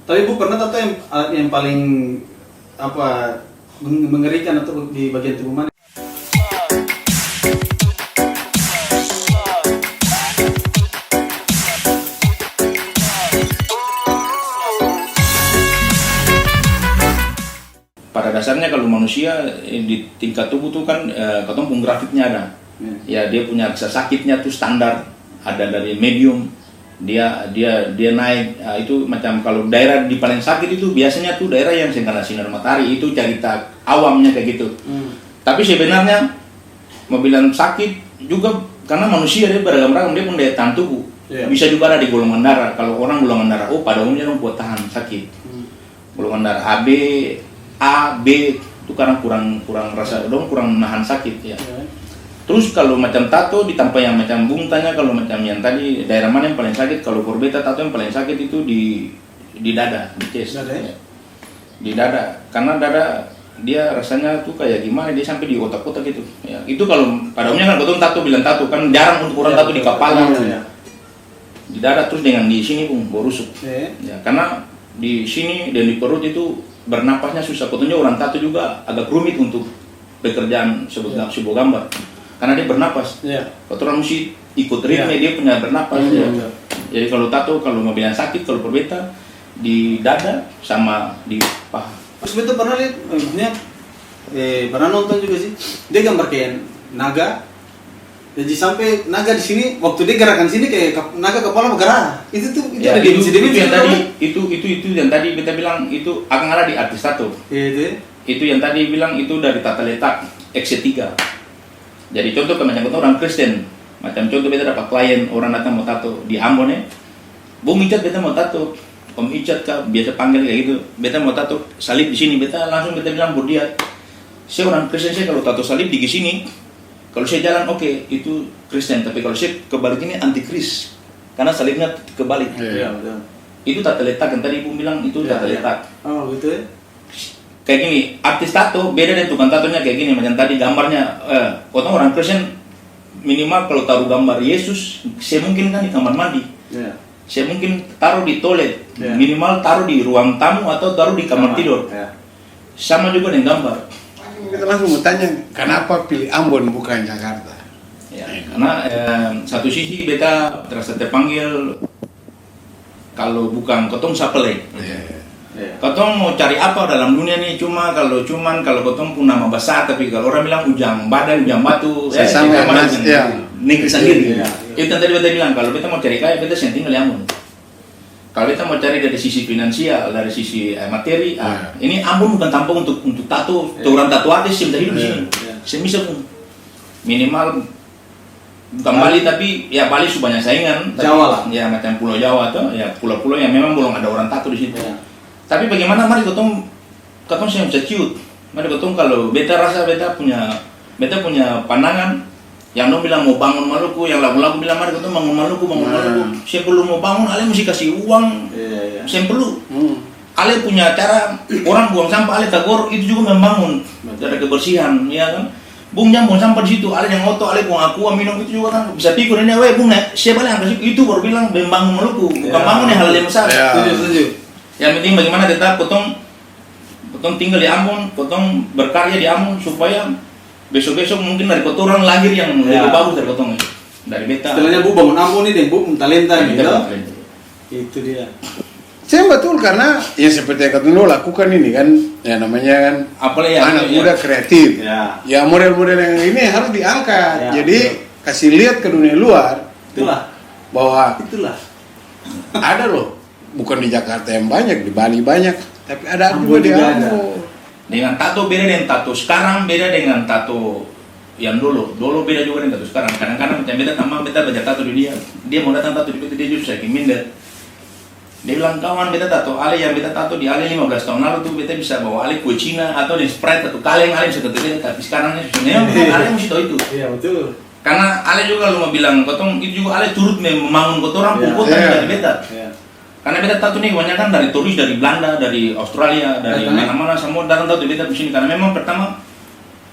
Tapi Bu pernah tato yang paling apa mengerikan atau di bagian tubuh mana? Pada dasarnya kalau manusia di tingkat tubuh tuh kan ketemu pun grafiknya ada. Ya dia punya rasa sakitnya tuh standar, ada dari medium, dia naik. Itu macam kalau daerah di paling sakit itu biasanya tuh daerah yang kena sinar matahari, itu cerita awamnya kayak gitu. Tapi sebenarnya mau bilang sakit juga karena manusia dia beragam-ragam, dia pun daya tahan tubuh. Bisa juga ada di golongan darah. Kalau orang golongan darah O pada umumnya orang buat tahan sakit. Golongan darah AB, A, B itu karena kurang rasa dong, kurang nahan sakit ya. Terus kalau macam tato ditambah yang macam Bung tanya, kalau macam yang tadi daerah mana yang paling sakit? Kalau berbeda tato yang paling sakit itu di dada, di chest. Ya. Di dada, karena dada dia rasanya tuh kayak gimana, dia sampai di otak-otak gitu. Ya. Itu kalau pada umumnya kan betul tato bilang tato kan jarang untuk orang tato di kepala. Di dada terus dengan di sini Bung borusuk. Ya, karena di sini dan di perut itu bernapasnya susah. Betulnya orang tato juga agak rumit untuk pekerjaan sebuah gambar karena dia bernapas. Kalau orang mesti ikut ritme dia punya bernapas. Jadi kalau tato, kalau mau bilang sakit, kalau berbeda di dada sama di paha. Terus betul pernah lihat, maksudnya pernah nonton juga sih. Dia gambar kayak naga. Jadi sampai naga di sini, waktu dia gerakan sini kayak naga kepala bergerak. Itu Ya, ada di dimensi yang tadi itu yang tadi kita bilang itu akan ada di artis tato. Itu yang tadi bilang itu dari tata letak X3. Jadi contoh macam orang Kristen, macam contoh beta dapat klien orang datang mau tato di Ambon ya. Bung Icat beta mau tato. Om Icat kah biasa panggil kayak gitu. Beta mau tato salib di sini, beta langsung beta bilang buat dia. Saya orang Kristen, saya kalau tato salib di sini, kalau saya jalan oke, itu Kristen, tapi kalau saya kebalik ini antikris. Karena salibnya kebalik. Itu tata letak yang tadi Ibu bilang itu tata letak. Oh, gitu ya. Kayak gini, artis tato beda dengan tukang tatonya kayak gini. Macam tadi gambarnya, orang Kristen minimal kalau taruh gambar Yesus, saya mungkin kan di kamar mandi. Saya mungkin taruh di toilet, minimal taruh di ruang tamu atau taruh di kamar tidur. Sama juga dengan gambar. Kita langsung mau tanya, kenapa pilih Ambon bukan Jakarta? Ya, karena satu sisi beta terasa terpanggil, kalau bukan ketong sapele. Ketong mau cari apa dalam dunia ini kalau ketong pun nama besar, tapi kalau orang bilang ujang badan, ujang batu, sama negeri sendiri. Itu tadi beta bilang, kalau beta mau cari kaya, beta yang tinggal di Ambon. Kalau kita mau cari dari sisi finansial, dari sisi materi, ini Ambon bukan tampung untuk tato, orang tato artis yang dari hidup di sini. Semisal pun minimal bukan Bali, tapi ya Bali banyak saingan. Jawa lah. Ya macam Pulau Jawa atau ya pulau-pulau yang memang belum ada orang tato di situ. Tapi bagaimana mari ketong yang bisa ciut. Mari ketong kalau beta rasa beta punya pandangan. Yang dong bilang mau bangun Maluku, yang lagu-lagu bilang mari ketong bangun Maluku. Saya perlu mau bangun, ale mesti kasih uang. Saya perlu. Ale punya cara, orang buang sampah, ale tagor, itu juga membangun dari kebersihan, ya kan? Bung jangan buang sampah di situ, ale yang oto, ale buang aqua, minum itu juga kan bisa pikir ini, Bung, siapa yang kasih itu baru bilang membangun Maluku, bukan bangun yang hal yang besar. Setuju. Yang penting bagaimana tetap potong tinggal di Ambon, potong berkarya di Ambon supaya besok-besok mungkin dari kotoran lahir yang lebih bagus dari potong dari beta. Istilahnya Bu bangun Ambon nih, Bu talenta gitu. Itu dia. Saya betul karena ya seperti yang Katuno lakukan ini kan, ya namanya kan anak muda kreatif. Ya model-model yang ini harus diangkat. Jadi kasih lihat ke dunia luar. Bahwa ada loh. Bukan di Jakarta yang banyak, di Bali banyak, tapi ada juga di Ambon. Dengan tato beda dengan tato sekarang, beda dengan tato yang dulu beda juga dengan tato sekarang. Kadang-kadang macam beta baca tato di dia mau datang tato di beta, dia justru saking minder. Dia bilang, kawan beta tato ale yang beta tato di ale 15 tahun lalu tuh beta bisa bawa ale kue Cina atau di Sprite atau kaleng ale bisa tato beta, tapi sekarang sebenarnya ale mesti tahu itu. Iya betul. Karena ale juga lu mau bilang kotong itu juga ale turut membangun kotoran pun kota dari beta. Karena beta tato nih kebanyakan dari turis dari Belanda, dari Australia, dari mana-mana semua datang tato beta di sini. Karena memang pertama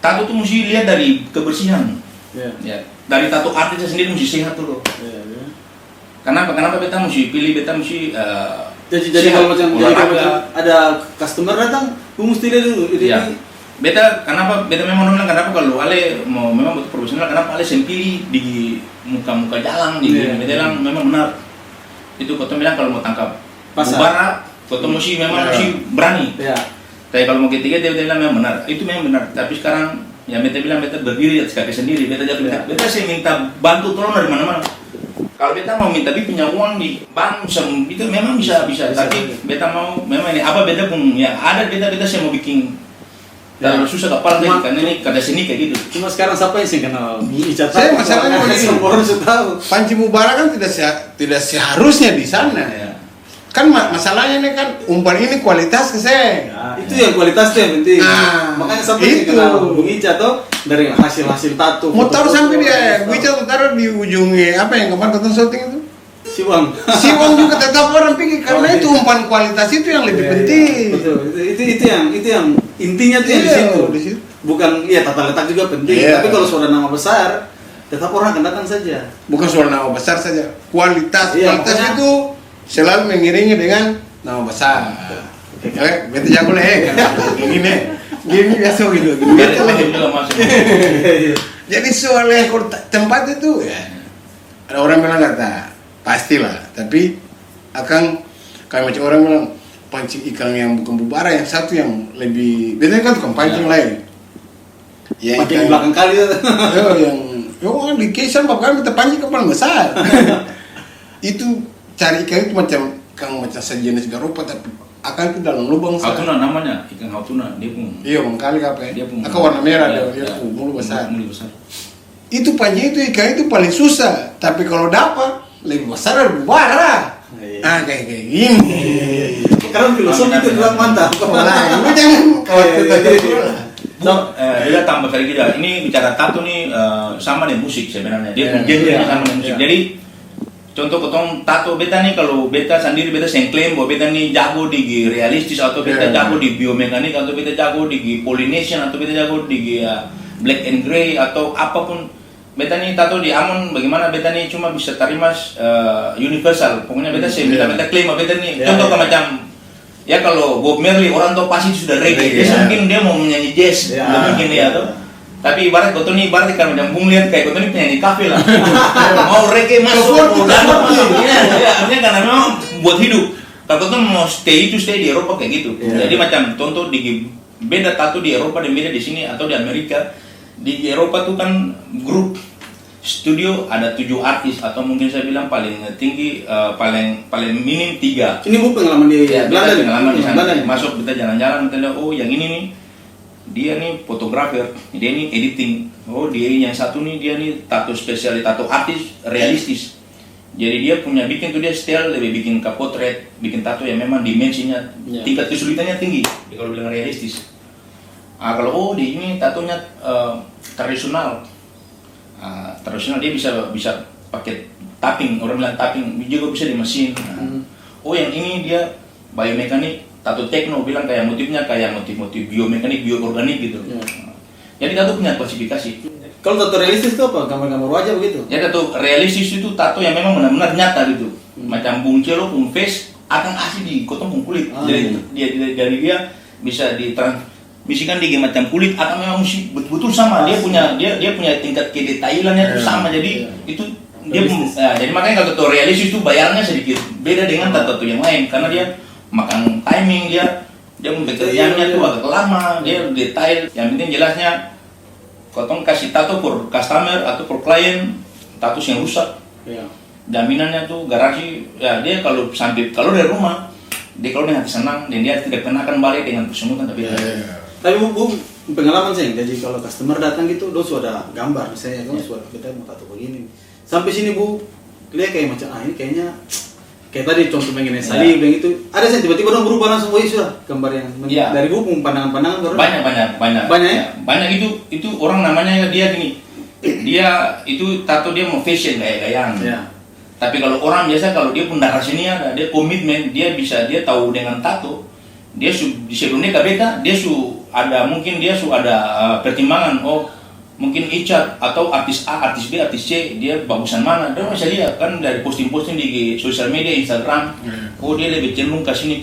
tato tuh mesti lihat dari kebersihan. Ya, dari tato artisnya sendiri mesti sehat tuh. Kenapa beta mesti pilih, beta mesti Jadi kalau macam ada customer datang, bu mesti lihat dulu. Iya. Beta kenapa beta memang bilang kenapa kalau ale mau memang betul profesional kenapa ale sempili di muka-muka jalan di beta bilang memang benar. Itu kau bilang kalau mau tangkap Bubara, kau mesti memang mesti berani. Iya. Tapi kalau mau ketiga dia bilang memang benar. Itu memang benar. Tapi sekarang ya beta bilang beta berdiri atas kaki sendiri. Beta jatuh. Beta sih minta bantu tolong dari mana-mana. Kalau beta mau minta punya uang di bank itu memang bisa. Tapi beta mau memang ini apa beta pun ya ada beta saya mau bikin terlalu susah kepala karena ini kada sini kayak gitu. Cuma sekarang siapa yang sih kenal? Saya masalahnya orang sudah tahu. Panci Mubara kan tidak seharusnya di sana. Ya. Kan masalahnya ini kan umpan ini kualitas ke saya. Itu yang kualitasnya yang penting. Makanya sampai sih kenal Bung Ica tuh dari hasil tato. Mau taruh sampai dia, Bung Ica taruh di ujungnya apa yang kemarin ketemu syuting itu? Siwang juga tetap orang pikir karena itu umpan kualitas itu yang lebih penting. Betul. Itu yang intinya tuh di situ. Bukan tata letak juga penting. Tapi kalau suara nama besar, tetap orang akan datang saja. Bukan suara nama besar saja, kualitas itu selalu mengiringi dengan nama besar. Beta jago kan gini biasa gitu. Jadi soal ekor tempat itu ada orang bilang kata pastilah, tapi akan kayak macam orang bilang pancing ikan yang bukan Bubara, yang satu yang lebih beda kan tukang pancing lain. Ya pancing belakang kali yang di Kesan bapak kami terpancing kapal besar. Itu cari ikan itu macam sejenis garupa tapi akan ke dalam lubang. Hautuna namanya, ikan hautuna dia pun. Iya, mengkali apa ya? Dia pun. Akan warna merah dia mulu besar. Mulu besar. Itu pancing itu ikan itu paling susah, tapi kalau dapat lebih besar dari Bubara. Kayak gini. Karena filosofi itu bilang mantap. Ini jangan dia tambah kali kita. Ini bicara tato nih sama dengan musik sebenarnya. Dia genrenya sama dengan musik. Jadi contoh ketong tato beta nih, kalau beta sendiri beta klaim bahwa beta nih jago di realistis atau beta jago di biomekanik atau beta jago di Polynesian atau beta jago di black and gray atau apapun. Beta nih tato di Amon bagaimana beta nih cuma bisa terima universal. Pokoknya beta beta klaim beta nih contoh macam ya kalau Bob Marley orang tahu pasti sudah reggae. Dia mungkin dia mau menyanyi jazz, mungkin ya tuh. Tapi ibarat kau nih ibarat kalau jambung lihat kayak kau nih penyanyi kafe lah. Mau reggae masuk, mau dangdut masuk. Artinya karena memang buat hidup. Kalau tuh mau stay di Eropa kayak gitu. Jadi macam contoh di beda tato di Eropa dan beda di sini atau di Amerika. Di Eropa tuh kan grup studio ada 7 artis atau mungkin saya bilang paling tinggi paling minim 3. Ini bu pengalaman di Belanda, pengalaman di sana. Masuk kita jalan-jalan kita lihat yang ini nih dia nih fotografer, dia nih editing. Dia yang satu nih dia nih tato spesial, tato artis realistis. Jadi dia punya bikin tuh dia style lebih bikin potret, bikin tato yang memang dimensinya tingkat kesulitannya tinggi. Kalau bilang realistis. Kalau di ini tatonya tradisional. Tradisional dia bisa pakai tapping, orang bilang tapping juga bisa di mesin. Yang ini dia biomekanik, tato tekno bilang kayak motifnya kayak motif biomekanik, bioorganik gitu. Jadi tato punya klasifikasi. Kalau tato realistis itu apa? Gambar-gambar wajah begitu? Ya tato realistis itu tato yang memang benar-benar nyata gitu. Macam Bung Celo, Bung Face akan asli di potong kulit. Jadi dia bisa misalkan dia macam kulit akan memang betul sama, dia punya tingkat kedetailannya itu sama, jadi itu dia jadi makanya kalau tato realistis itu bayarnya sedikit beda dengan tato yang lain karena dia makan timing, dia bekerjanya tuh agak lama, dia detail. Yang penting jelasnya kotong kasih tato per customer atau per klien tato yang rusak, jaminannya tuh garansi dia kalau dari rumah dia kalau dia senang dan dia tidak pernah akan balik dengan kesemutan Tapi bu, pengalaman saya, jadi kalau customer datang gitu, sudah ada gambar, misalnya kamu sudah kita mau tato begini. Sampai sini bu, lihat kayak macam ini kayaknya kayak tadi contoh mengenai salib yang itu, ada sih tiba-tiba dong berubah langsung, sudah gambar yang dari bu pandangan-pandangan baru. Banyak itu orang namanya dia gini, dia itu tato dia mau fashion gaya-gayaan. Tapi kalau orang biasa kalau dia pun darah sini dia komitmen, dia tahu dengan tato. Dia di sebelumnya KBK dia ada pertimbangan mungkin Icat atau artis A, artis B, artis C, dia bagusan mana? Dia bisa lihat kan dari posting-posting di sosial media, Instagram. Oh dia lebih cenderung ke sini,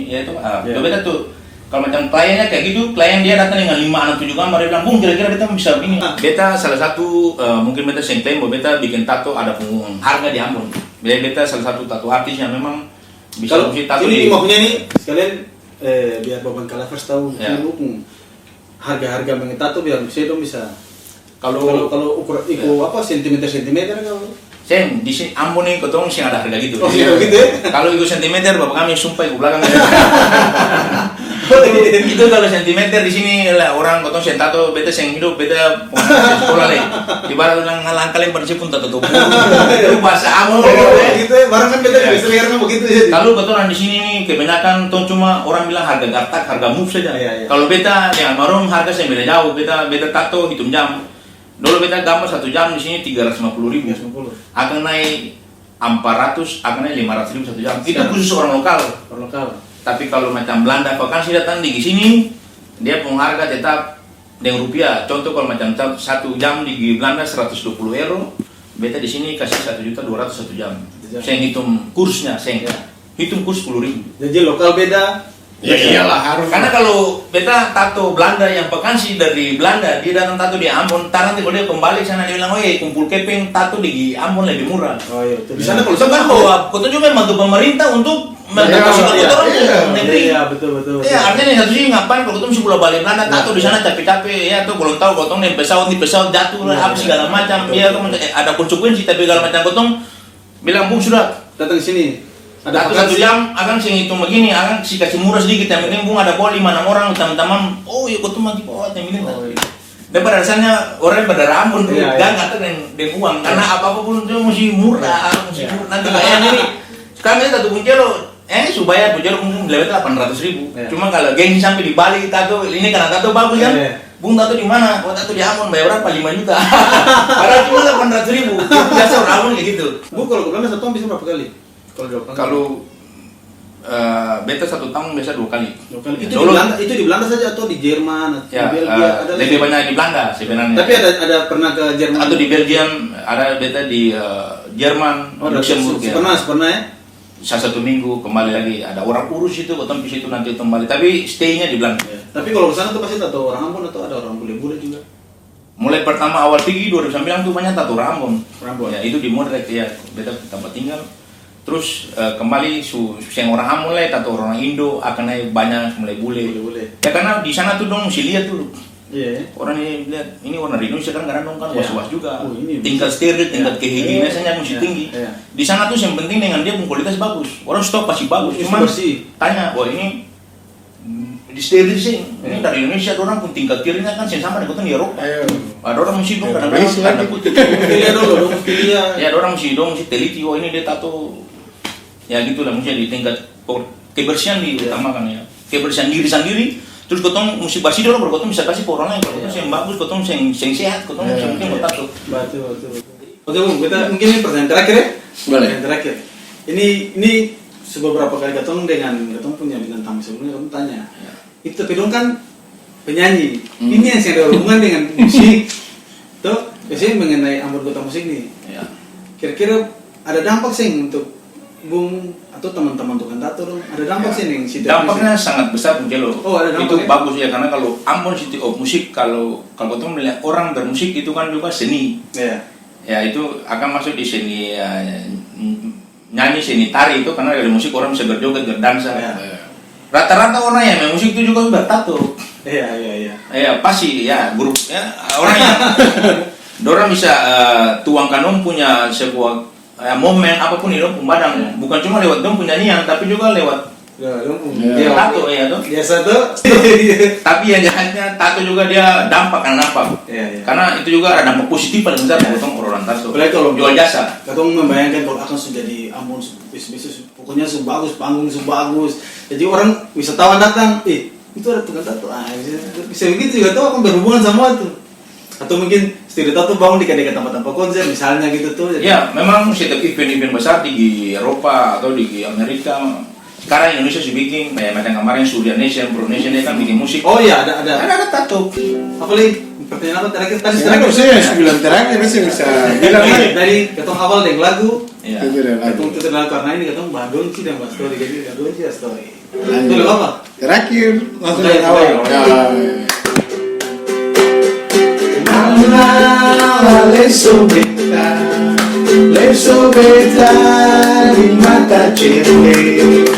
ya itu. Beta tuh kalau macam kliennya kayak gitu, klien dia datang dengan 5, 6, 7 gambar, dia bilang, Bung kira-kira beta bisa begini. Beta salah satu, mungkin beta klaim bahwa beta bikin tato ada pengumuman harga di Ambon. Beta salah satu tato artis yang memang bisa mesti tato ini di... maksudnya nih sekalian biar Babang Kalafers tahu harga-harga mengetato biar saya dong bisa kalau ukur apa sentimeter kalau Sen, di sini Ambon nih ketemu sih ada harga gitu. Oh iya gitu ya. Kalau itu sentimeter bapak kami sumpah ke belakang. Itu kalau sentimeter di sini lah orang ketemu sen tato beta seng hidup beta sekolah deh. Ibarat orang ngalang kalian bersih pun tato tubuh. Itu bahasa Ambon gitu ya. Barang kan beta juga selera begitu ya. Kalau betul di sini nih kebanyakan tuh cuma orang bilang harga gartak, harga move saja. Kalau beta yang almarhum harga saya beda jauh. Beta tato hitung jam. Dulu beta gambar 1 jam di sini 350.000. Akan naik 400, akan naik 500.000 1 jam. Itu khusus orang lokal. Tapi kalau macam Belanda vakansi datang di sini, dia punya harga tetap dengan rupiah. Contoh kalau macam 1 jam di Belanda 120 euro, beta di sini kasih 1.200.000 1 jam. Saya hitung kursnya, hitung kurs 10.000. Jadi lokal beda. Ya iyalah harus. Karena kalau beta tato Belanda yang vakansi dari Belanda, dia datang tato di Ambon, nanti kalau dia kembali sana dia bilang, oh iya kumpul keping tato di Ambon lebih murah. Oh iya. Di sana kalau kan bahwa kota juga membantu pemerintah untuk mempromosikan kotoran negeri. Iya betul. Iya artinya nih satu sih ngapain kalau kita mesti pulang balik Belanda tato di sana capek-capek ya tuh belum tahu kotong nih pesawat jatuh apa segala macam ya ada konsekuensi tapi kalau macam kotong bilang Bung sudah datang sini. Ada 1 jam akan saya hitung begini, akan si kasih murah sedikit yang penting Bung ada boleh 5-6 orang teman-teman. Oh iya kotong mati yang ini. Dan pada dasarnya orang yang berdarah Ambon tuh gak ngatur dengan uang karena apa-apa itu mesti murah, nanti kayak ini kami tato Buncelo supaya Buncelo mungkin lebih 800.000. Cuma kalau geng sampai di Bali tato ini karena tato bagus kan, Bung tato di mana? Oh tato di Ambon bayar berapa? 5 juta. Padahal cuma 800.000. Biasa orang Ambon kayak gitu. Bu kalau ke Belanda 1 tahun bisa berapa kali? Kalau beta 1 tahun biasa 2 kali. Itu di Belanda saja atau di Jerman atau ya, di Belgia? Lebih banyak di Belanda sebenarnya. Tapi ada pernah ke Jerman? Atau di Belgium, ada beta di Jerman, Luxembourg. Pernah ya? 1 minggu kembali lagi. Ada orang urus itu, ketemu di situ nanti kembali. Tapi stay-nya di Belanda. Ya. Tapi kalau ke sana tuh pasti tato orang Ambon atau ada orang bule-bule juga? Mulai pertama awal pergi 2009 tuh banyak tato Ambon. Ya itu di Modrek ya, beta tempat tinggal. Terus kembali yang orang Ambon lah, tato orang Indo akan naik banyak mulai bule. Ya karena di sana tuh dong mesti lihat dulu. Orang ini lihat ini warna Indonesia kan karena dong kan was-was juga. Tingkat steril, tingkat kehigienisannya mesti tinggi. Di sana tuh yang penting dengan dia kualitas bagus. Orang stok pasti bagus. Cuma tanya, wah ini di steril sih. Ini dari Indonesia orang pun tingkat kirinya kan sama dengan di Eropa. Ada orang mesti dong kadang-kadang ada putih. Ya orang mesti teliti. Oh ini dia tato. Ya gitulah mesti di tingkat kebersihan diutamakan ya. Kebersihan diri sendiri. Terus kotong mesti bersih dulu, baru kotong bisa kasih ke orang lain. Kalau kotong yang bagus, kotong yang sehat, kotong mungkin bertato. Betul. Oke Bung, kita mungkin ini pertanyaan terakhir ya. Boleh. Pertanyaan terakhir. Ini beberapa kali kotong punya dengan tamu sebelumnya kotong tanya. Itu tapi dong kan penyanyi. Ini yang ada hubungan dengan musik. Tuh, biasanya mengenai Ambon Kota Musik nih. Kira-kira ada dampak sih untuk Bung atau teman-teman tukang tato dong? Ada dampak sih nih? Dampaknya sangat besar Buncelo. Oh ada dampak. Itu bagus ya karena kalau Ambon City of Musik kalau kotong melihat orang bermusik itu kan juga seni. Ya itu akan masuk di seni nyanyi, seni tari itu karena dari musik orang bisa berjoget, berdansa. Rata-rata orang yang main musik itu juga bertato. Iya pasti ya grup ya orang yang orang bisa tuangkan dong punya sebuah momen apapun di dong badang bukan cuma lewat dong penyanyian tapi juga lewat tato ya tuh biasa tuh. Tapi yang jahatnya tato juga dia dampak karena itu juga ada dampak positif paling besar untuk orang tato. Kalau jual jasa katong membayangkan kalau akan sudah di Ambon bisnis pokoknya sebagus panggung sebagus jadi orang wisatawan datang itu ada tukang tato bisa begitu juga tuh akan berhubungan sama itu atau mungkin studio tato bangun di dekat tempat-tempat konser misalnya gitu tuh. Ya memang setiap event-event besar di Eropa atau di Amerika sekarang Indonesia sih bikin macam kemarin Surya Nation, Pro Nation dia kan bikin musik. Oh iya ada tato. Apalagi Pertanyaan apa terakhir tadi? Sekarang saya bilang terakhir saya bisa bilang lagi. Dari ketong awal dengan lagu, Iya. ketong tutup lagu karena ini ketong Badonci dan Mbak Story, jadi Badonci ya Story. Lanjut. Itu apa? Terakhir langsung Udah, dari awal. udah. Mana leso beta di mata cewek.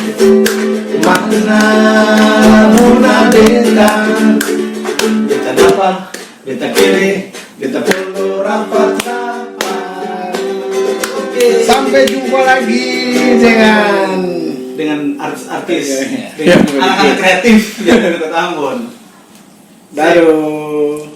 Mana muna beta, Beta dapat, beta kiri, beta perlu rapat-rapat. Sampai jumpa lagi dengan artis-artis, Iya. dengan anak-anak kreatif yang ada di Kota Ambon. Dadah.